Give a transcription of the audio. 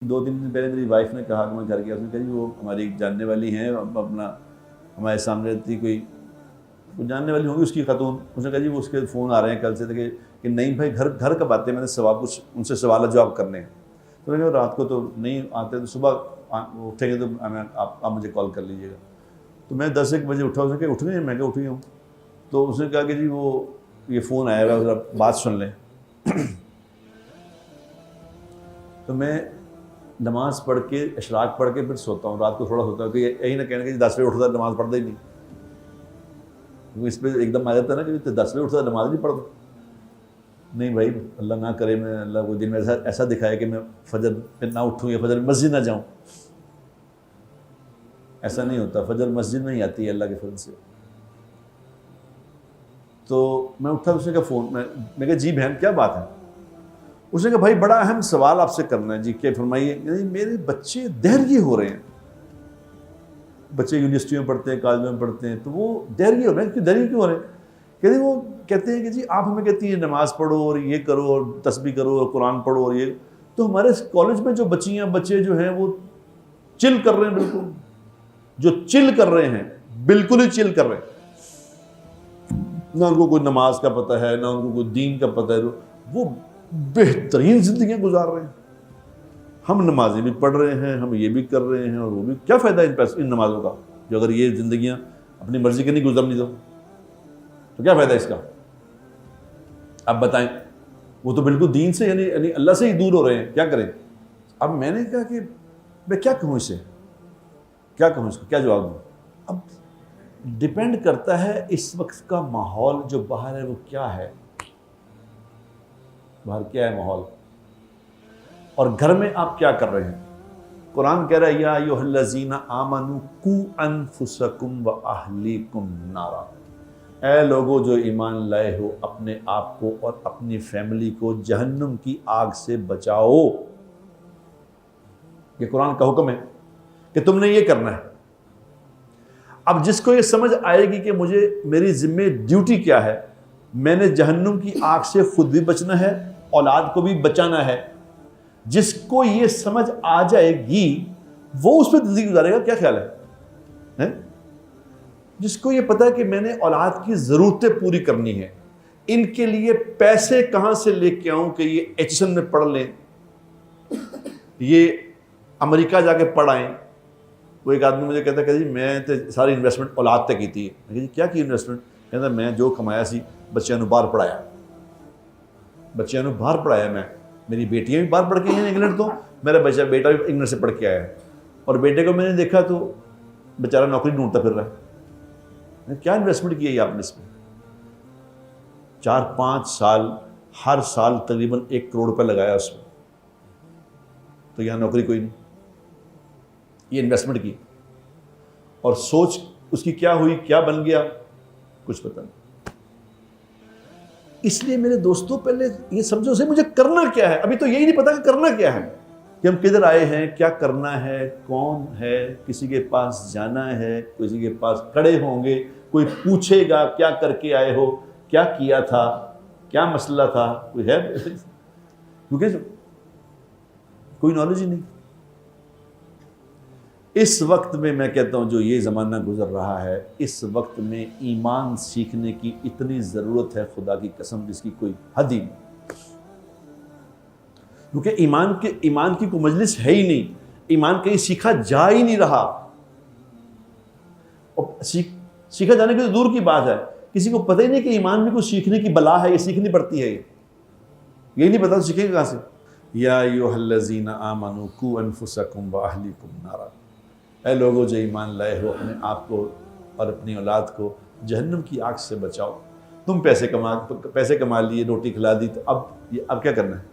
2 دن پہلے میری وائف نے کہا کہ میں گھر گیا، اس نے کہا جی وہ ہماری جاننے والی ہیں، اپنا ہمارے سامنے رہتی کوئی جاننے والی ہوگی اس کی خاتون، اس نے کہا جی وہ اس کے فون آ رہے ہیں کل سے کہ نہیں بھائی گھر کب آتے ہیں، میں نے کچھ ان سے سوالات جواب کرنے ہیں، تو میں نے کہا رات کو تو نہیں آتے، تو صبح اٹھیں گے تو آپ مجھے کال کر لیجیے گا۔ تو میں 10 بجے اٹھا، اس نے کہا اٹھ گئے ہیں، میں کہا اٹھ گیا ہوں۔ تو اس نے کہا کہ جی وہ یہ فون آیا ہوا ہے، ذرا بات سن لیں۔ تو میں نماز پڑھ کے اشراق پڑھ کے پھر سوتا ہوں، رات کو تھوڑا سوتا ہوں کہ یہی نہ کہنا کہ 10 بجے اٹھتا نماز پڑھتا ہی نہیں، کیونکہ اس پہ ایک دم آ جاتا ہے نا کہ 10 بجے اٹھتا نماز نہیں پڑھتا۔ نہیں بھائی، اللہ نہ کرے میں اللہ کو دن میں ایسا دکھائے کہ میں فجر پہ نہ اٹھوں یا فجر مسجد نہ جاؤں، ایسا نہیں ہوتا، فجر مسجد میں ہی آتی ہے اللہ کے فضل سے۔ تو میں اٹھا، اس نے کہا فون، میں کہا جی بہن کیا بات ہے؟ اس نے کہا بھائی بڑا اہم سوال آپ سے کرنا ہے جی، کہ فرمائیے۔ میرے بچے دہریے ہو رہے ہیں، بچے یونیورسٹی میں پڑھتے ہیں، کالج میں پڑھتے ہیں، تو وہ دہریے ہو رہے ہیں۔ دہریے کیوں ہو رہے ہیں؟ کہتے ہیں وہ کہتے ہیں کہ جی آپ ہمیں کہتی ہیں نماز پڑھو اور یہ کرو اور تسبیح کرو اور قرآن پڑھو اور یہ، تو ہمارے کالج میں جو بچیاں بچے جو ہیں وہ چل کر رہے ہیں، بالکل جو چل کر رہے ہیں، بالکل ہی چل کر رہے ہیں، نہ ان کو کوئی نماز کا پتہ ہے، نہ ان کو کوئی دین کا پتہ ہے، وہ بہترین زندگیاں گزار رہے ہیں۔ ہم نمازیں بھی پڑھ رہے ہیں، ہم یہ بھی کر رہے ہیں، اور وہ بھی، کیا فائدہ ان نمازوں کا جو اگر یہ زندگیاں اپنی مرضی کے نہیں گزرنی تو کیا فائدہ اس کا؟ اب بتائیں، وہ تو بالکل دین سے یعنی اللہ سے ہی دور ہو رہے ہیں، کیا کریں؟ اب میں نے کہا کہ میں کیا کہوں اسے، کیا کہوں اس کو، کیا جواب دوں؟ اب ڈیپینڈ کرتا ہے اس وقت کا ماحول جو باہر ہے وہ کیا ہے، باہر کیا ہے ماحول، اور گھر میں آپ کیا کر رہے ہیں۔ قرآن کہہ رہا ہے یا ایھا الذین آمنوا قوا انفسکم واہلیکم نارا، اے لوگو جو ایمان لائے ہو، اپنے آپ کو اور اپنی فیملی کو جہنم کی آگ سے بچاؤ۔ یہ قرآن کا حکم ہے کہ تم نے یہ کرنا ہے۔ اب جس کو یہ سمجھ آئے گی کہ مجھے میری ذمہ ڈیوٹی کیا ہے، میں نے جہنم کی آگ سے خود بھی بچنا ہے، اولاد کو بھی بچانا ہے، جس کو یہ سمجھ آ جائے گی وہ اس پہ زندگی گزارے گا۔ کیا خیال ہے؟ جس کو یہ پتا ہے کہ میں نے اولاد کی ضرورتیں پوری کرنی ہے، ان کے لیے پیسے کہاں سے لے کے آؤں کہ یہ ایچسن میں پڑھ لیں، یہ امریکہ جا کے پڑھائیں۔ وہ ایک آدمی مجھے کہتا ہے کہ جی میں تے ساری انویسٹمنٹ اولاد تے کی تھی۔ میں کہا جی کیا کی انویسٹمنٹ؟ کہتا میں جو کمایا سی بچیاں نو باہر پڑھایا، بچیاں نو باہر پڑھایا، میں میری بیٹیاں بھی باہر پڑھ کے ہیں انگلینڈ، تو میرا بیٹا بھی انگلینڈ سے پڑھ کے آیا ہے، اور بیٹے کو میں نے دیکھا تو بیچارہ نوکری ڈھونڈتا پھر رہا ہے۔ کیا انویسٹمنٹ کی ہے آپ نے اس میں؟ 4-5 سال، ہر سال تقریباً 1 کروڑ روپے لگایا اس میں، تو یہاں نوکری کوئی نہیں، یہ انویسٹمنٹ کی، اور سوچ اس کی کیا ہوئی، کیا بن گیا، کچھ پتہ نہیں۔ اس لیے میرے دوستوں پہلے یہ سمجھو سے مجھے کرنا کیا ہے، ابھی تو یہی نہیں پتا کہ کرنا کیا ہے، کہ ہم کدھر آئے ہیں، کیا کرنا ہے، کون ہے، کسی کے پاس جانا ہے، کسی کے پاس کھڑے ہوں گے، کوئی پوچھے گا کیا کر کے آئے ہو، کیا کیا تھا، کیا مسئلہ تھا، کوئی ہے؟ کیونکہ کوئی نالج ہی نہیں۔ اس وقت میں کہتا ہوں جو یہ زمانہ گزر رہا ہے، اس وقت میں ایمان سیکھنے کی اتنی ضرورت ہے، خدا کی قسم جس کی کوئی حد ہی نہیں، کیونکہ ایمان کی کوئی مجلس ہے ہی نہیں، ایمان کہیں سیکھا جا ہی نہیں رہا، اور سیکھا جانے کی تو دور کی بات ہے، کسی کو پتہ ہی نہیں کہ ایمان میں کوئی سیکھنے کی بلا ہے، یہ سیکھنی پڑتی ہے، یہی نہیں پتا سیکھیں گے کہاں سے۔ یا ایھا الذین آمنوا قوا انفسکم واہلیکم نارا، اے لوگوں جو ایمان لائے ہو، اپنے آپ کو اور اپنی اولاد کو جہنم کی آگ سے بچاؤ۔ تم پیسے کما لیے، روٹی کھلا دی، تو اب کیا کرنا ہے؟